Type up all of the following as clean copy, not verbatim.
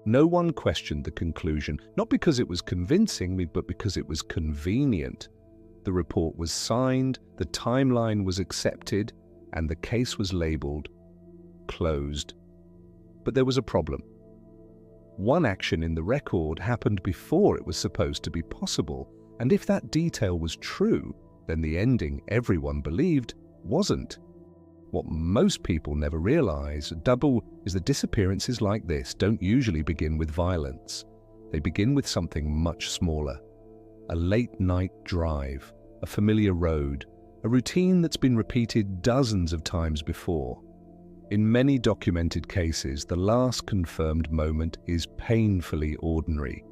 No one questioned the conclusion, not because it was convincing, but because it was convenient. The report was signed, the timeline was accepted, and the case was labeled closed. But there was a problem. One action in the record happened before it was supposed to be possible, and if that detail was true, then the ending everyone believed wasn't. What most people never realize is that disappearances like this don't usually begin with violence. They begin with something much smaller. A late-night drive, a familiar road, a routine that's been repeated dozens of times before. In many documented cases, the last confirmed moment is painfully ordinary.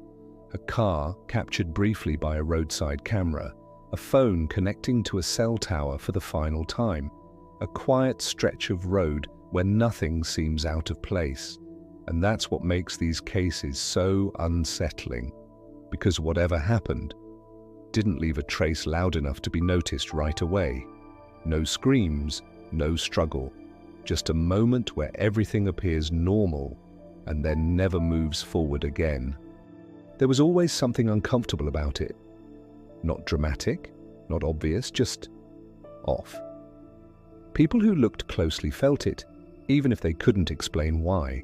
A car captured briefly by a roadside camera, a phone connecting to a cell tower for the final time, a quiet stretch of road where nothing seems out of place. And that's what makes these cases so unsettling, because whatever happened didn't leave a trace loud enough to be noticed right away. No screams, no struggle, just a moment where everything appears normal and then never moves forward again. There was always something uncomfortable about it. Not dramatic, not obvious, just off. People who looked closely felt it, even if they couldn't explain why.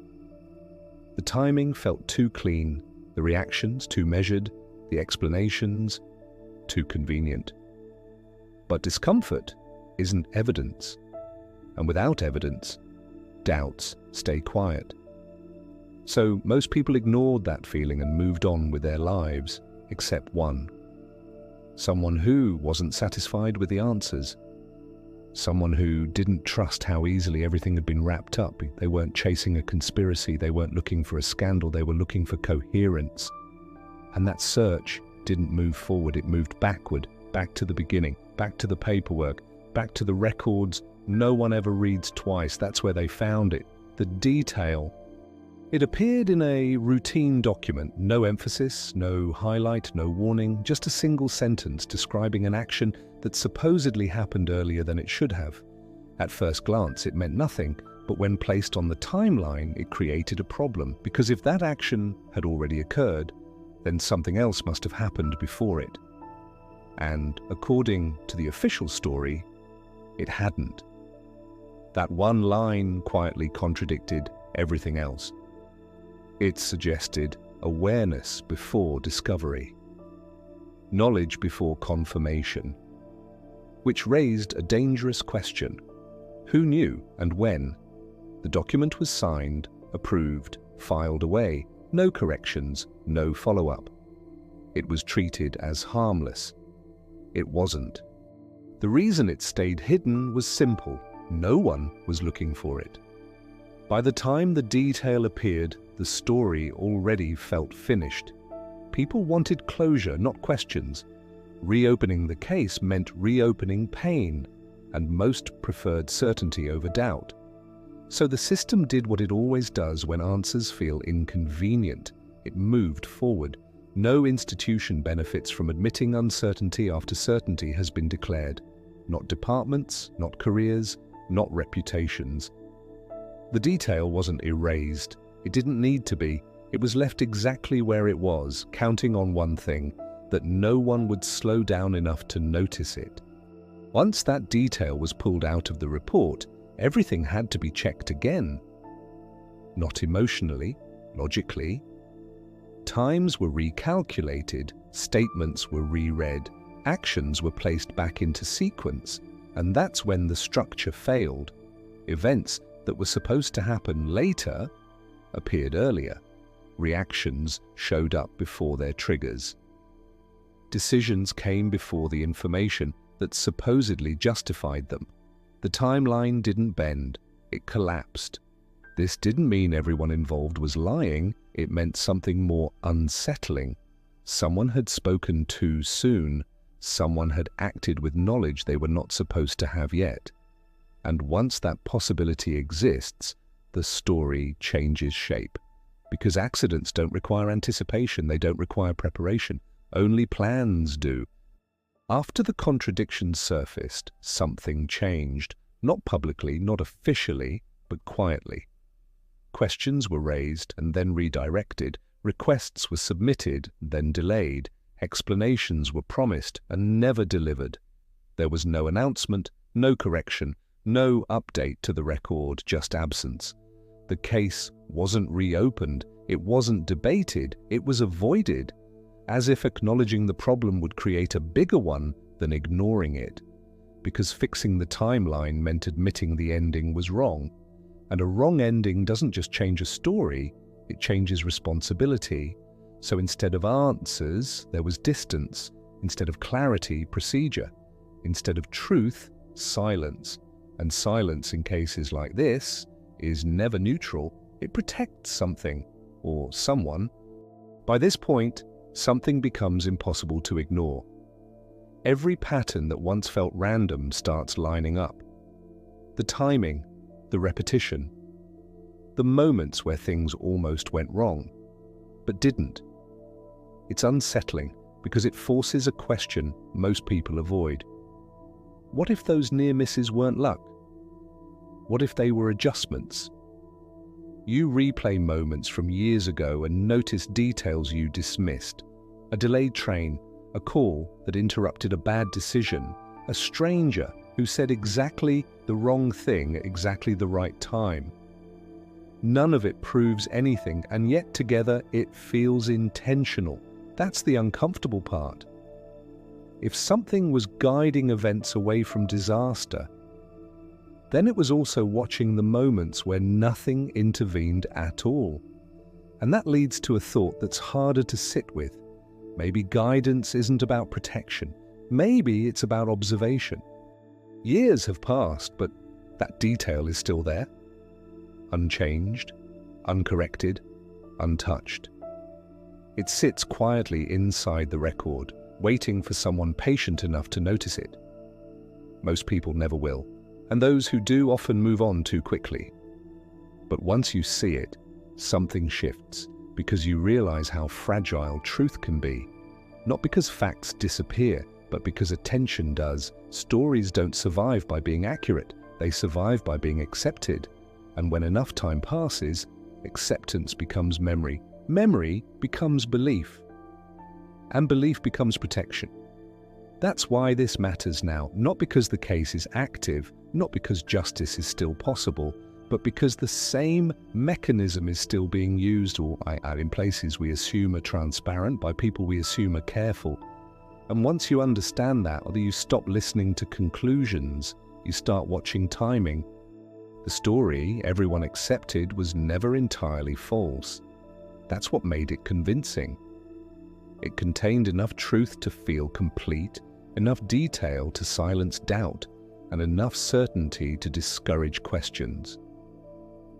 The timing felt too clean, the reactions too measured, the explanations too convenient. But discomfort isn't evidence, and without evidence, doubts stay quiet. So most people ignored that feeling and moved on with their lives, except one. Someone who wasn't satisfied with the answers. Someone who didn't trust how easily everything had been wrapped up. They weren't chasing a conspiracy, they weren't looking for a scandal, they were looking for coherence. And that search didn't move forward, it moved backward, back to the beginning, back to the paperwork, back to the records no one ever reads twice. That's where they found it. The detail. It appeared in a routine document, no emphasis, no highlight, no warning, just a single sentence describing an action that supposedly happened earlier than it should have. At first glance, it meant nothing, but when placed on the timeline, it created a problem, because if that action had already occurred, then something else must have happened before it. And according to the official story, it hadn't. That one line quietly contradicted everything else. It suggested awareness before discovery, knowledge before confirmation, which raised a dangerous question. Who knew and when? The document was signed, approved, filed away, no corrections, no follow-up. It was treated as harmless. It wasn't. The reason it stayed hidden was simple. No one was looking for it. By the time the detail appeared, the story already felt finished. People wanted closure, not questions. Reopening the case meant reopening pain, and most preferred certainty over doubt. So the system did what it always does when answers feel inconvenient. It moved forward. No institution benefits from admitting uncertainty after certainty has been declared. Not departments, not careers, not reputations. The detail wasn't erased. It didn't need to be. It was left exactly where it was, counting on one thing, that no one would slow down enough to notice it. Once that detail was pulled out of the report, everything had to be checked again. Not emotionally, logically. Times were recalculated, statements were reread, actions were placed back into sequence, and that's when the structure failed. Events that were supposed to happen later appeared earlier. Reactions showed up before their triggers. Decisions came before the information that supposedly justified them. The timeline didn't bend, it collapsed. This didn't mean everyone involved was lying, it meant something more unsettling. Someone had spoken too soon. Someone had acted with knowledge they were not supposed to have yet. And once that possibility exists, the story changes shape. Because accidents don't require anticipation, they don't require preparation. Only plans do. After the contradiction surfaced, something changed. Not publicly, not officially, but quietly. Questions were raised and then redirected. Requests were submitted, then delayed. Explanations were promised and never delivered. There was no announcement, no correction, no update to the record, just absence. The case wasn't reopened, it wasn't debated, it was avoided, as if acknowledging the problem would create a bigger one than ignoring it. Because fixing the timeline meant admitting the ending was wrong. And a wrong ending doesn't just change a story, it changes responsibility. So instead of answers, there was distance. Instead of clarity, procedure. Instead of truth, silence. And silence in cases like this is never neutral. It protects something or someone. By this point, something becomes impossible to ignore. Every pattern that once felt random starts lining up. The timing, the repetition, the moments where things almost went wrong, but didn't. It's unsettling because it forces a question most people avoid. What if those near misses weren't luck? What if they were adjustments? You replay moments from years ago and notice details you dismissed. A delayed train, a call that interrupted a bad decision, a stranger who said exactly the wrong thing at exactly the right time. None of it proves anything, and yet together it feels intentional. That's the uncomfortable part. If something was guiding events away from disaster, then it was also watching the moments where nothing intervened at all. And that leads to a thought that's harder to sit with. Maybe guidance isn't about protection. Maybe it's about observation. Years have passed, but that detail is still there. Unchanged, uncorrected, untouched. It sits quietly inside the record, waiting for someone patient enough to notice it. Most people never will, and those who do often move on too quickly. But once you see it, something shifts, because you realize how fragile truth can be. Not because facts disappear, but because attention does. Stories don't survive by being accurate, they survive by being accepted. And when enough time passes, acceptance becomes memory. Memory becomes belief. And belief becomes protection. That's why this matters now, not because the case is active, not because justice is still possible, but because the same mechanism is still being used or in places we assume are transparent, by people we assume are careful. And once you understand that, or you stop listening to conclusions, you start watching timing. The story everyone accepted was never entirely false. That's what made it convincing. It contained enough truth to feel complete, enough detail to silence doubt, and enough certainty to discourage questions.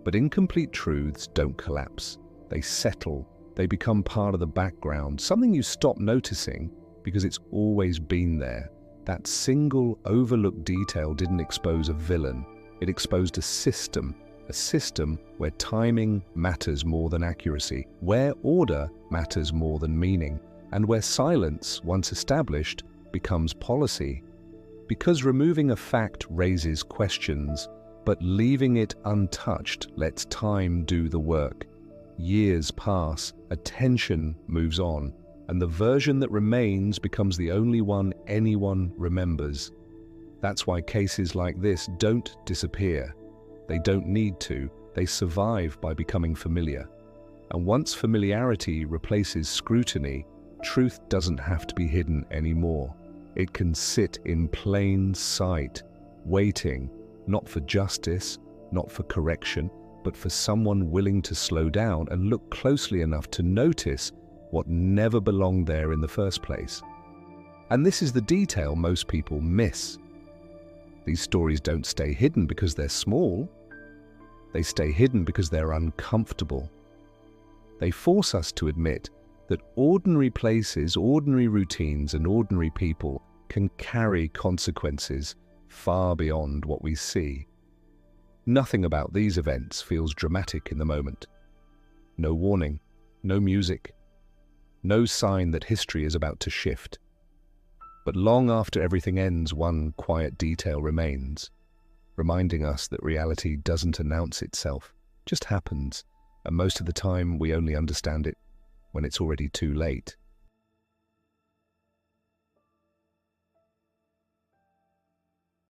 But incomplete truths don't collapse. They settle. They become part of the background, something you stop noticing because it's always been there. That single overlooked detail didn't expose a villain. It exposed a system where timing matters more than accuracy, where order matters more than meaning, and where silence, once established, becomes policy. Because removing a fact raises questions, but leaving it untouched lets time do the work. Years pass, attention moves on, and the version that remains becomes the only one anyone remembers. That's why cases like this don't disappear. They don't need to. They survive by becoming familiar. And once familiarity replaces scrutiny, truth doesn't have to be hidden anymore. It can sit in plain sight, waiting, not for justice, not for correction, but for someone willing to slow down and look closely enough to notice what never belonged there in the first place. And this is the detail most people miss. These stories don't stay hidden because they're small. They stay hidden because they're uncomfortable. They force us to admit that ordinary places, ordinary routines, and ordinary people can carry consequences far beyond what we see. Nothing about these events feels dramatic in the moment. No warning, no music, no sign that history is about to shift. But long after everything ends, one quiet detail remains, reminding us that reality doesn't announce itself, just happens, And most of the time, we only understand it when it's already too late.